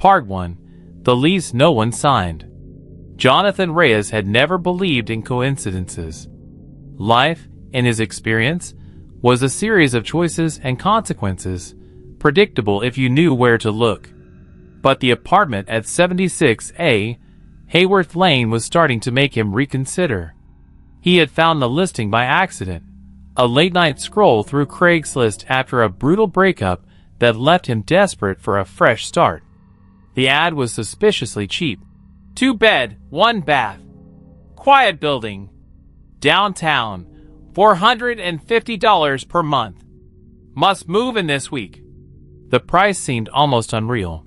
Part 1. The lease no one signed. Jonathan Reyes had never believed in coincidences. Life, in his experience, was a series of choices and consequences, predictable if you knew where to look. But the apartment at 76A Hayworth Lane was starting to make him reconsider. He had found the listing by accident, a late-night scroll through Craigslist after a brutal breakup that left him desperate for a fresh start. The ad was suspiciously cheap. 2 bed, 1 bath. Quiet building. Downtown. $450 per month. Must move in this week. The price seemed almost unreal,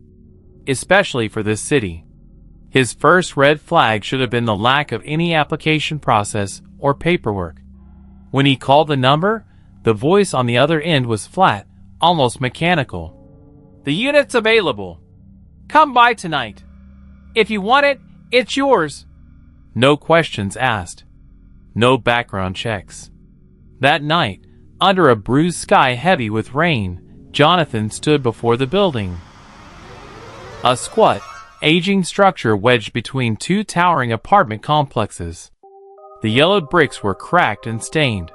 especially for this city. His first red flag should have been the lack of any application process or paperwork. When he called the number, the voice on the other end was flat, almost mechanical. The unit's available. Come by tonight. If you want it, it's yours. No questions asked. No background checks. That night, under a bruised sky heavy with rain, Jonathan stood before the building. A squat, aging structure wedged between 2 towering apartment complexes. The yellowed bricks were cracked and stained.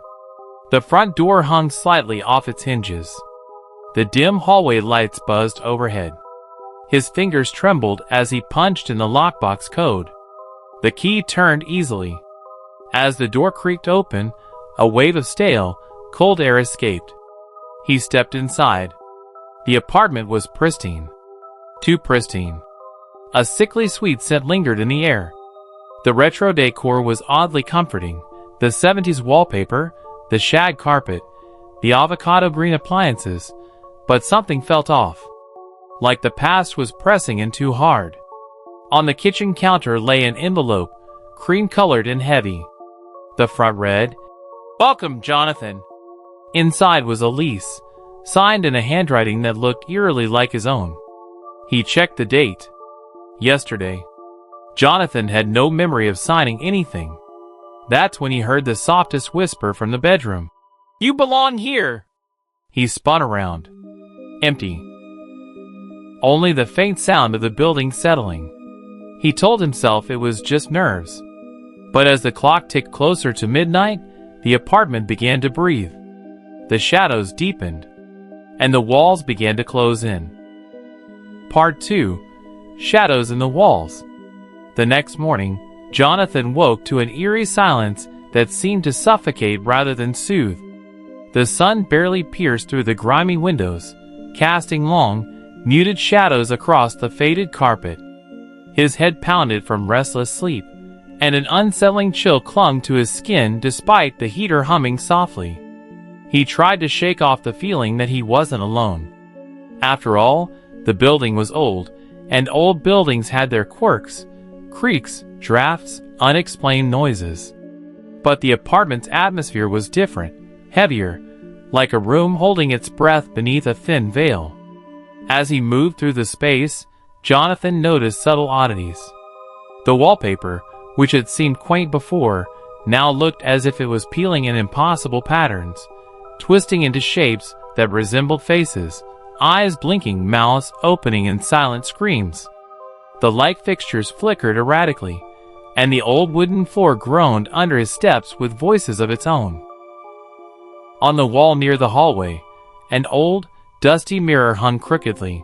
The front door hung slightly off its hinges. The dim hallway lights buzzed overhead. His fingers trembled as he punched in the lockbox code. The key turned easily. As the door creaked open, a wave of stale, cold air escaped. He stepped inside. The apartment was pristine. Too pristine. A sickly sweet scent lingered in the air. The retro decor was oddly comforting. The 70s wallpaper, the shag carpet, the avocado green appliances, but something felt off. Like the past was pressing in too hard. On the kitchen counter lay an envelope, cream-colored and heavy. The front read, "Welcome, Jonathan." Inside was a lease, signed in a handwriting that looked eerily like his own. He checked the date. Yesterday. Jonathan had no memory of signing anything. That's when he heard the softest whisper from the bedroom. "You belong here." He spun around. Empty. Only the faint sound of the building settling. He told himself it was just nerves. But as the clock ticked closer to midnight, the apartment began to breathe. The shadows deepened, and the walls began to close in. Part 2. Shadows in the walls. The next morning, Jonathan woke to an eerie silence that seemed to suffocate rather than soothe. The sun barely pierced through the grimy windows, casting long, muted shadows across the faded carpet. His head pounded from restless sleep, and an unsettling chill clung to his skin despite the heater humming softly. He tried to shake off the feeling that he wasn't alone. After all, the building was old, and old buildings had their quirks, creaks, drafts, unexplained noises. But the apartment's atmosphere was different, heavier, like a room holding its breath beneath a thin veil. As he moved through the space, Jonathan noticed subtle oddities. The wallpaper, which had seemed quaint before, now looked as if it was peeling in impossible patterns, twisting into shapes that resembled faces, eyes blinking, mouths opening in silent screams. The light fixtures flickered erratically, and the old wooden floor groaned under his steps with voices of its own. On the wall near the hallway, an old, dusty mirror hung crookedly.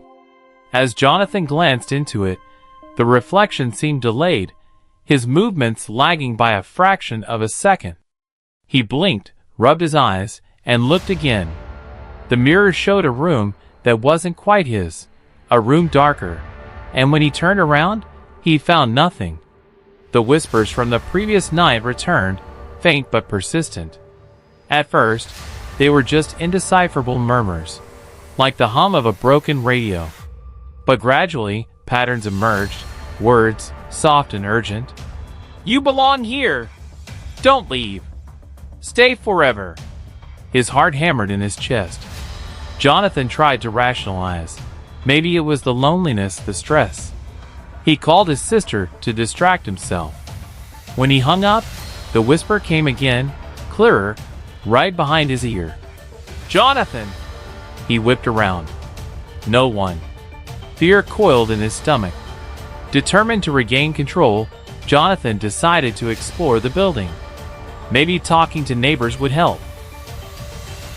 As Jonathan glanced into it, the reflection seemed delayed, his movements lagging by a fraction of a second. He blinked, rubbed his eyes, and looked again. The mirror showed a room that wasn't quite his, a room darker, and when he turned around, he found nothing. The whispers from the previous night returned, faint but persistent. At first, they were just indecipherable murmurs, like the hum of a broken radio. But gradually, patterns emerged, words, soft and urgent. "You belong here. Don't leave. Stay forever." His heart hammered in his chest. Jonathan tried to rationalize. Maybe it was the loneliness, the stress. He called his sister to distract himself. When he hung up, the whisper came again, clearer, right behind his ear. "Jonathan!" He whipped around. No one. Fear coiled in his stomach. Determined to regain control, Jonathan decided to explore the building. Maybe talking to neighbors would help.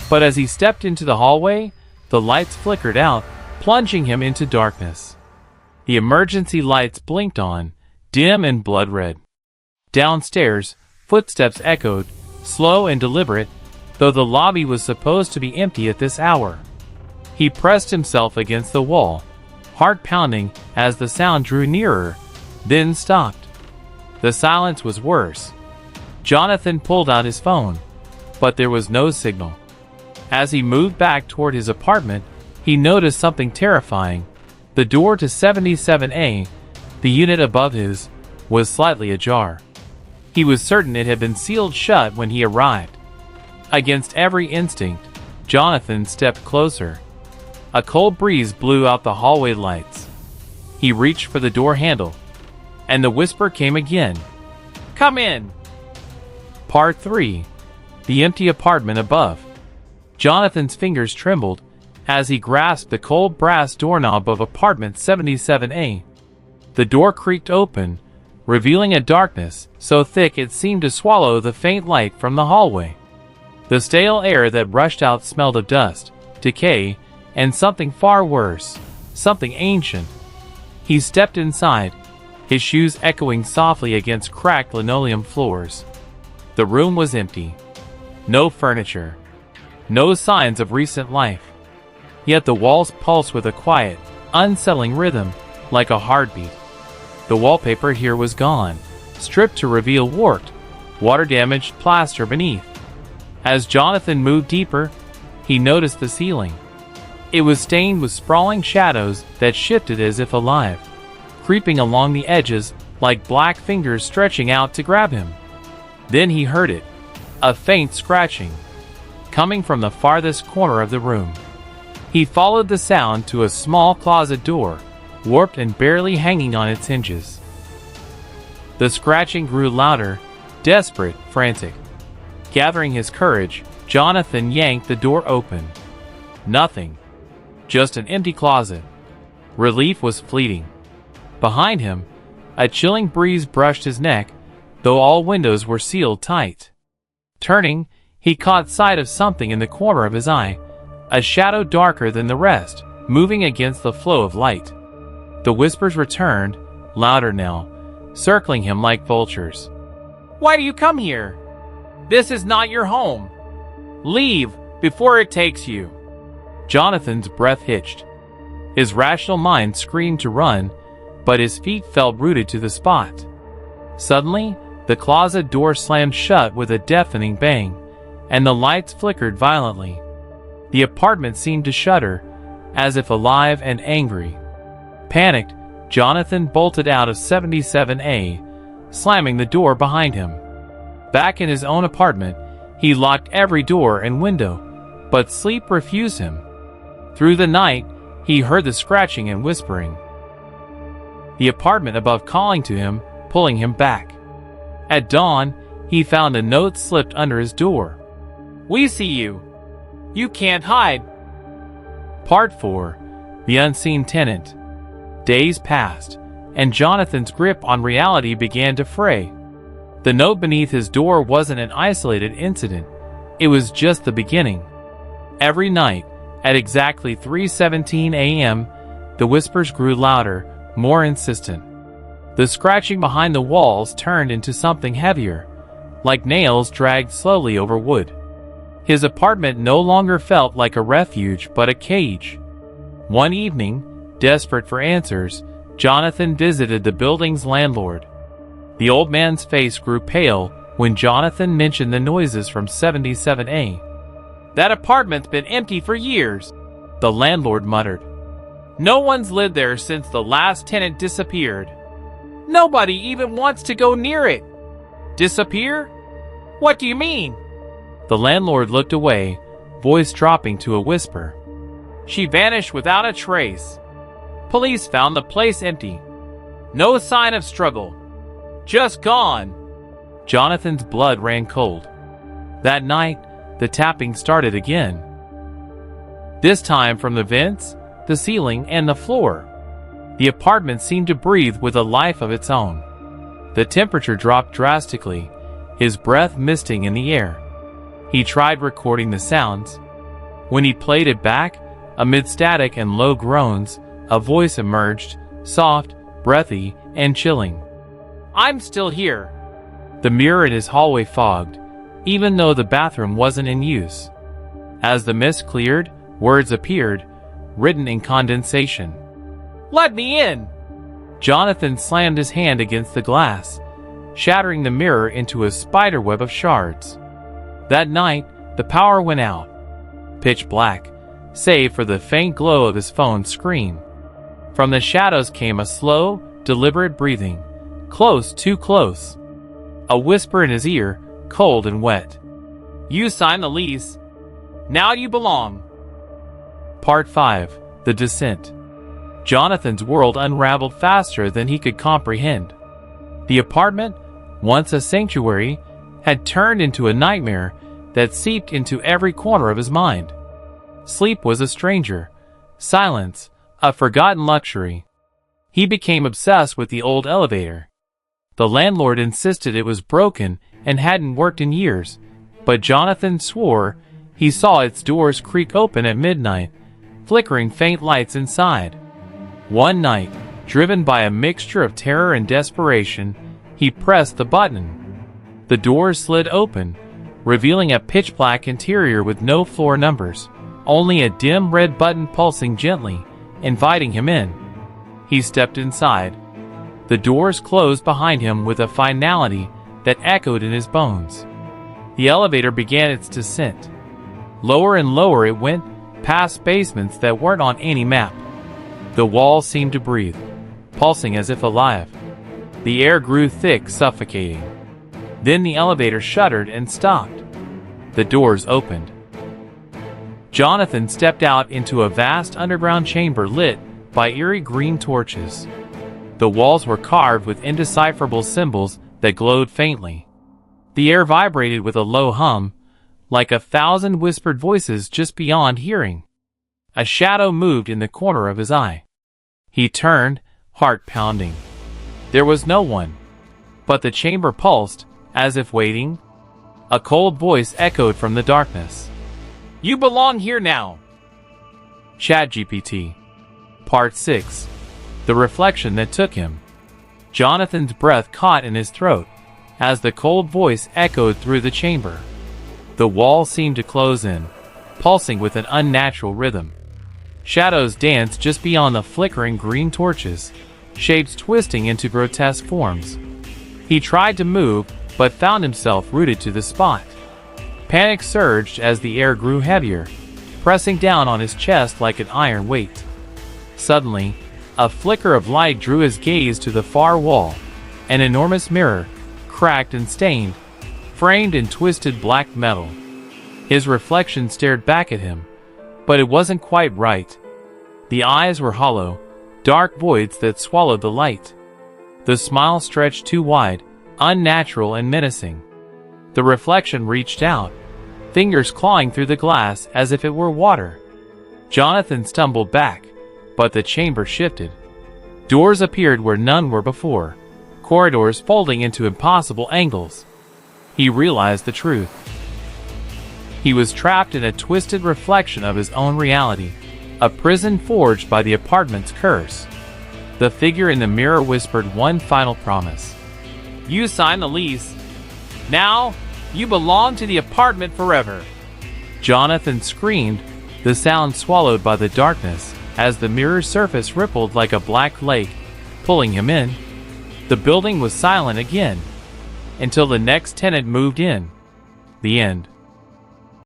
But as he stepped into the hallway, the lights flickered out, plunging him into darkness. The emergency lights blinked on, dim and blood red. Downstairs, footsteps echoed, slow and deliberate, though the lobby was supposed to be empty at this hour. He pressed himself against the wall, heart pounding as the sound drew nearer, then stopped. The silence was worse. Jonathan pulled out his phone, but there was no signal. As he moved back toward his apartment, he noticed something terrifying. The door to 77A, the unit above his, was slightly ajar. He was certain it had been sealed shut when he arrived. Against every instinct, Jonathan stepped closer. A cold breeze blew out the hallway lights. He reached for the door handle, and the whisper came again. "Come in!" Part 3. The empty apartment above. Jonathan's fingers trembled as he grasped the cold brass doorknob of apartment 77A. The door creaked open, revealing a darkness so thick it seemed to swallow the faint light from the hallway. The stale air that rushed out smelled of dust, decay, and something far worse, something ancient. He stepped inside, his shoes echoing softly against cracked linoleum floors. The room was empty. No furniture. No signs of recent life. Yet the walls pulsed with a quiet, unsettling rhythm, like a heartbeat. The wallpaper here was gone, stripped to reveal warped, water-damaged plaster beneath. As Jonathan moved deeper, he noticed the ceiling. It was stained with sprawling shadows that shifted as if alive, creeping along the edges like black fingers stretching out to grab him. Then he heard it, a faint scratching, coming from the farthest corner of the room. He followed the sound to a small closet door, warped and barely hanging on its hinges. The scratching grew louder, desperate, frantic. Gathering his courage, Jonathan yanked the door open. Nothing. Just an empty closet. Relief was fleeting. Behind him, a chilling breeze brushed his neck, though all windows were sealed tight. Turning, he caught sight of something in the corner of his eye, a shadow darker than the rest, moving against the flow of light. The whispers returned, louder now, circling him like vultures. "Why do you come here? This is not your home. Leave before it takes you." Jonathan's breath hitched. His rational mind screamed to run, but his feet felt rooted to the spot. Suddenly, the closet door slammed shut with a deafening bang, and the lights flickered violently. The apartment seemed to shudder, as if alive and angry. Panicked, Jonathan bolted out of 77A, slamming the door behind him. Back in his own apartment, he locked every door and window, but sleep refused him. Through the night, he heard the scratching and whispering. The apartment above calling to him, pulling him back. At dawn, he found a note slipped under his door. "We see you. You can't hide." Part 4. The unseen tenant. Days passed, and Jonathan's grip on reality began to fray. The note beneath his door wasn't an isolated incident. It was just the beginning. Every night, at exactly 3:17 a.m., the whispers grew louder, more insistent. The scratching behind the walls turned into something heavier, like nails dragged slowly over wood. His apartment no longer felt like a refuge but a cage. One evening, desperate for answers, Jonathan visited the building's landlord. The old man's face grew pale when Jonathan mentioned the noises from 77A. "That apartment's been empty for years," the landlord muttered. "No one's lived there since the last tenant disappeared. Nobody even wants to go near it." "Disappear? What do you mean?" The landlord looked away, voice dropping to a whisper. "She vanished without a trace. Police found the place empty. No sign of struggle. Just gone." Jonathan's blood ran cold. That night, the tapping started again. This time from the vents, the ceiling, and the floor. The apartment seemed to breathe with a life of its own. The temperature dropped drastically, his breath misting in the air. He tried recording the sounds. When he played it back, amid static and low groans, a voice emerged, soft, breathy, and chilling. "I'm still here." The mirror in his hallway fogged, even though the bathroom wasn't in use. As the mist cleared, words appeared, written in condensation. "Let me in!" Jonathan slammed his hand against the glass, shattering the mirror into a spiderweb of shards. That night, the power went out. Pitch black, save for the faint glow of his phone screen. From the shadows came a slow, deliberate breathing. Close, too close. A whisper in his ear, cold and wet. "You signed the lease. Now you belong." Part 5. The Descent. Jonathan's world unraveled faster than he could comprehend. The apartment, once a sanctuary, had turned into a nightmare that seeped into every corner of his mind. Sleep was a stranger. Silence, a forgotten luxury. He became obsessed with the old elevator. The landlord insisted it was broken and hadn't worked in years, but Jonathan swore he saw its doors creak open at midnight, flickering faint lights inside. One night, driven by a mixture of terror and desperation, he pressed the button. The doors slid open, revealing a pitch-black interior with no floor numbers, only a dim red button pulsing gently, inviting him in. He stepped inside. The doors closed behind him with a finality that echoed in his bones. The elevator began its descent. Lower and lower it went, past basements that weren't on any map. The walls seemed to breathe, pulsing as if alive. The air grew thick, suffocating. Then the elevator shuddered and stopped. The doors opened. Jonathan stepped out into a vast underground chamber lit by eerie green torches. The walls were carved with indecipherable symbols that glowed faintly. The air vibrated with a low hum, like 1,000 whispered voices just beyond hearing. A shadow moved in the corner of his eye. He turned, heart pounding. There was no one. But the chamber pulsed, as if waiting. A cold voice echoed from the darkness. "You belong here now." ChatGPT. Part 6. The reflection that took him. Jonathan's breath caught in his throat, as the cold voice echoed through the chamber. The wall seemed to close in, pulsing with an unnatural rhythm. Shadows danced just beyond the flickering green torches, shapes twisting into grotesque forms. He tried to move, but found himself rooted to the spot. Panic surged as the air grew heavier, pressing down on his chest like an iron weight. Suddenly, a flicker of light drew his gaze to the far wall. An enormous mirror, cracked and stained, framed in twisted black metal. His reflection stared back at him, but it wasn't quite right. The eyes were hollow, dark voids that swallowed the light. The smile stretched too wide, unnatural and menacing. The reflection reached out, fingers clawing through the glass as if it were water. Jonathan stumbled back, but the chamber shifted. Doors appeared where none were before, corridors folding into impossible angles. He realized the truth. He was trapped in a twisted reflection of his own reality, a prison forged by the apartment's curse. The figure in the mirror whispered one final promise. "You signed the lease. Now, you belong to the apartment forever." Jonathan screamed, the sound swallowed by the darkness, as the mirror's surface rippled like a black lake, pulling him in. The building was silent again, until the next tenant moved in. The end.